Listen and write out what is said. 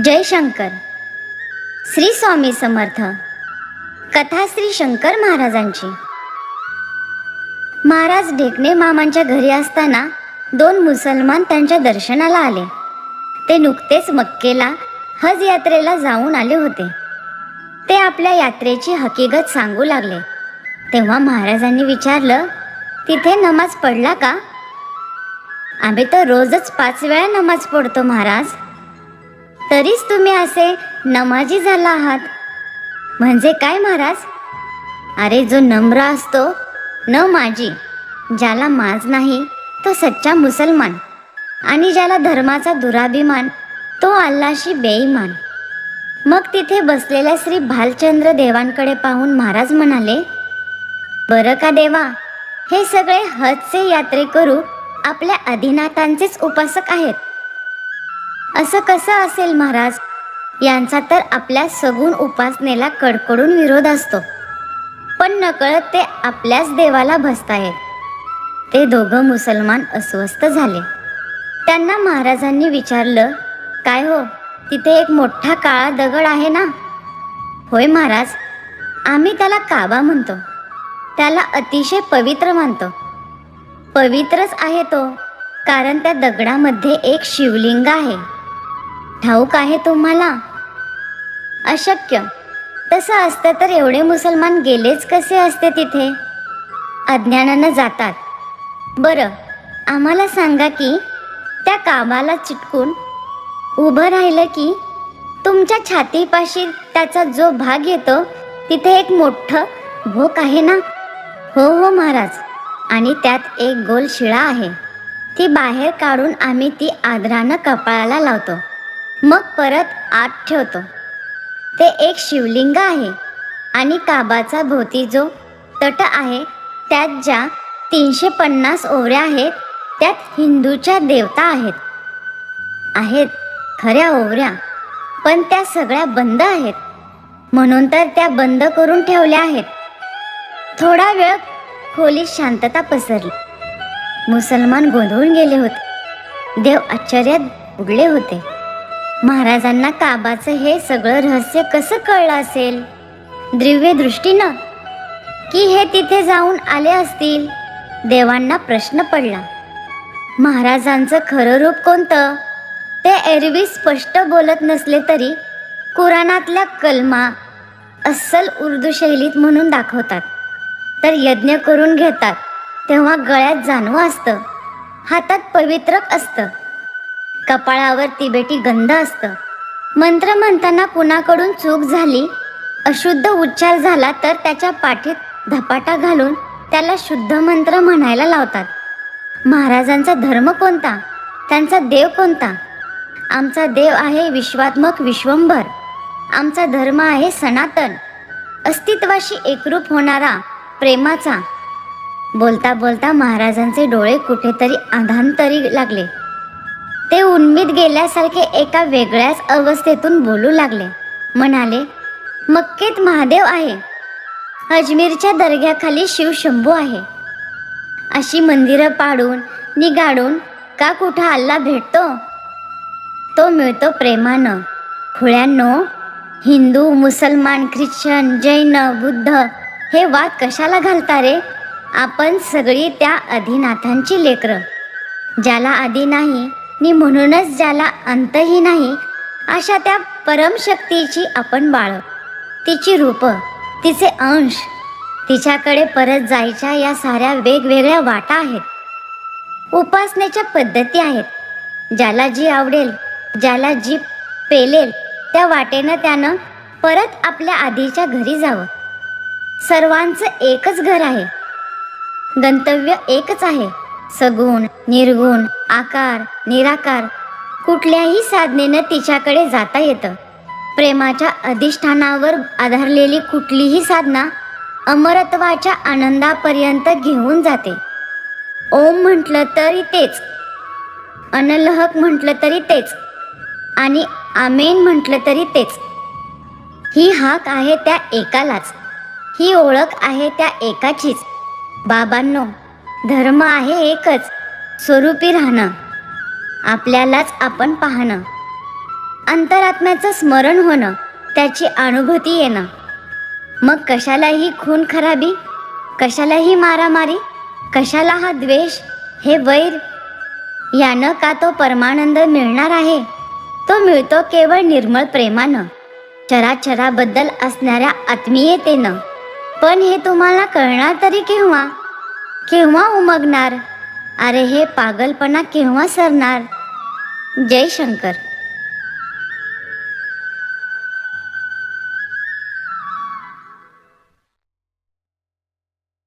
जय शंकर. श्री स्वामी समर्थ. कथा श्री शंकर महाराजांची. महाराज ढेकणे मामांच्या घरी असताना दोन मुसलमान त्यांच्या दर्शनाला आले. ते नुकतेच मक्केला हज यात्रेला जाऊन आले होते. ते आपल्या यात्रेची हकीकत सांगू लागले. तेव्हा महाराजांनी विचारलं, तिथे नमाज पडला का? आम्ही तर रोजच 5 वेळा नमाज पडतो महाराज. तरीच तुम्ही असे नमाजी झाला आहात. म्हणजे काय महाराज? अरे, जो नम्र असतो न माजी, ज्याला माज नाही तो सच्चा मुसलमान, आणि ज्याला धर्माचा दुराभिमान तो अल्लाशी बेईमान. मग तिथे बसलेल्या श्री भालचंद्र देवांकडे पाहून महाराज म्हणाले, बरं का देवा, हे सगळे हजचे यात्रेकरू आपल्या आदिनाथांचेच उपासक आहेत. असं कसं असेल महाराज? यांचा तर आपल्या सगुण उपासनेला कडकडून विरोध असतो, पण नकळत ते आपल्याच देवाला भजतायत. ते दोघं मुसलमान अस्वस्थ झाले. त्यांना महाराजांनी विचारलं, काय हो, तिथे एक मोठा काळा दगड आहे ना? होय महाराज, आम्ही त्याला काबा म्हणतो. त्याला अतिशय पवित्र मानतो. पवित्रच आहे तो, कारण त्या दगडामध्ये एक शिवलिंग आहे. ठाऊक आहे तुम्हाला? अशक्य. तसं असतं तर एवढे मुसलमान गेलेच कसे असते तिथे? अज्ञानानं जातात. बरं, आम्हाला सांगा की त्या काबाला चिटकून उभं राहिलं की तुमच्या छातीपाशी त्याचा जो भाग येतो तिथे एक मोठं भोक आहे ना? हो हो महाराज, आणि त्यात एक गोल शिळा आहे. ती बाहेर काढून आम्ही ती आदरानं कपाळाला लावतो, मग परत आत ठेवतो. ते एक शिवलिंग आहे, आणि काबाचा भोवती जो तट आहे त्यात ज्या 350 ओवऱ्या आहेत त्यात हिंदूच्या देवता आहेत खऱ्या ओवऱ्या, पण त्या सगळ्या बंद आहेत, म्हणून तर त्या बंद करून ठेवल्या आहेत. थोडा वेळ खोलीत शांतता पसरली. मुसलमान गोंधळून गेले होते. देव आश्चर्यात बुडले होते. महाराजांना काबाचं हे सगळं रहस्य कसं कळलं असेल? दिव्य दृष्टीनं की हे तिथे जाऊन आले असतील? देवांना प्रश्न पडला. महाराजांचं खरं रूप कोणतं? ते एरवी स्पष्ट बोलत नसले तरी कुराणातल्या कलमा अस्सल उर्दू शैलीत म्हणून दाखवतात. तर यज्ञ करून घेतात तेव्हा गळ्यात जानवं असतं, हातात पवित्रक असतं, कपाळावर तिबेटी गंध असतं. मंत्र म्हणताना कुणाकडून चूक झाली, अशुद्ध उच्चार झाला तर त्याच्या पाठीत धपाटा घालून त्याला शुद्ध मंत्र म्हणायला लावतात. महाराजांचा धर्म कोणता? त्यांचा देव कोणता? आमचा देव आहे विश्वात्मक विश्वंभर. आमचा धर्म आहे सनातन, अस्तित्वाशी एकरूप होणारा, प्रेमाचा. बोलता बोलता महाराजांचे डोळे कुठेतरी अधांतरी लागले. ते उन्मीत गेल्यासारखे एका वेगळ्याच अवस्थेतून बोलू लागले. म्हणाले, मक्केत महादेव आहे, अजमेरच्या दर्ग्याखाली शिवशंभू आहे. अशी मंदिरं पाडून निगाडून का कुठं अल्ला भेटतो? तो मिळतो प्रेमानं. खुळ्यांनो, हिंदू, मुसलमान, ख्रिश्चन, जैन, बुद्ध हे वाद कशाला घालता रे? आपण सगळी त्या आदिनाथांची लेकरं. ज्याला आदी नाही नि म्हणूनच ज्याला अंतही नाही, अशा त्या परमशक्तीची आपण बाळ, तिची रूप, तिचे अंश. तिच्याकडे परत जायच्या या साऱ्या वेगवेगळ्या वाटा आहेत, उपासनेच्या पद्धती आहेत. ज्याला जी आवडेल, ज्याला जी पेलेल त्या वाटेनं त्यानं परत आपल्या आधीच्या घरी जावं. सर्वांचं एकच घर आहे, गंतव्य एकच आहे. सगुण, निर्गुण, आकार, निराकार कुठल्याही साधनेनं तिच्याकडे जाता येतं. प्रेमाच्या अधिष्ठानावर आधारलेली कुठलीही साधना अमरत्वाच्या आनंदापर्यंत घेऊन जाते. ओम म्हटलं तरी तेच, अनलहक म्हटलं तरी तेच, आणि आमेन म्हटलं तरी तेच. ही हाक आहे त्या एकालाच, ही ओळख आहे त्या एकाचीच. बाबांनो, धर्म आहे एकच, स्वरूपी राहणं, आपल्यालाच आपण पाहणं. अंतरात्म्याचं स्मरण होणं, त्याची अनुभूती येणं. मग कशाला ही खून खराबी, कशाला ही मारामारी, कशाला हा द्वेष, हे वैर? यानं का तो परमानंद मिळणार आहे? तो मिळतो केवळ निर्मळ प्रेमानं, चराचराबद्दल असणाऱ्या आत्मीयतेनं. पण हे तुम्हाला कळणार तरी केव्हा? केव्हा उमगणार? अरे हे पागलपणा केव्हा सरणार? जय शंकर.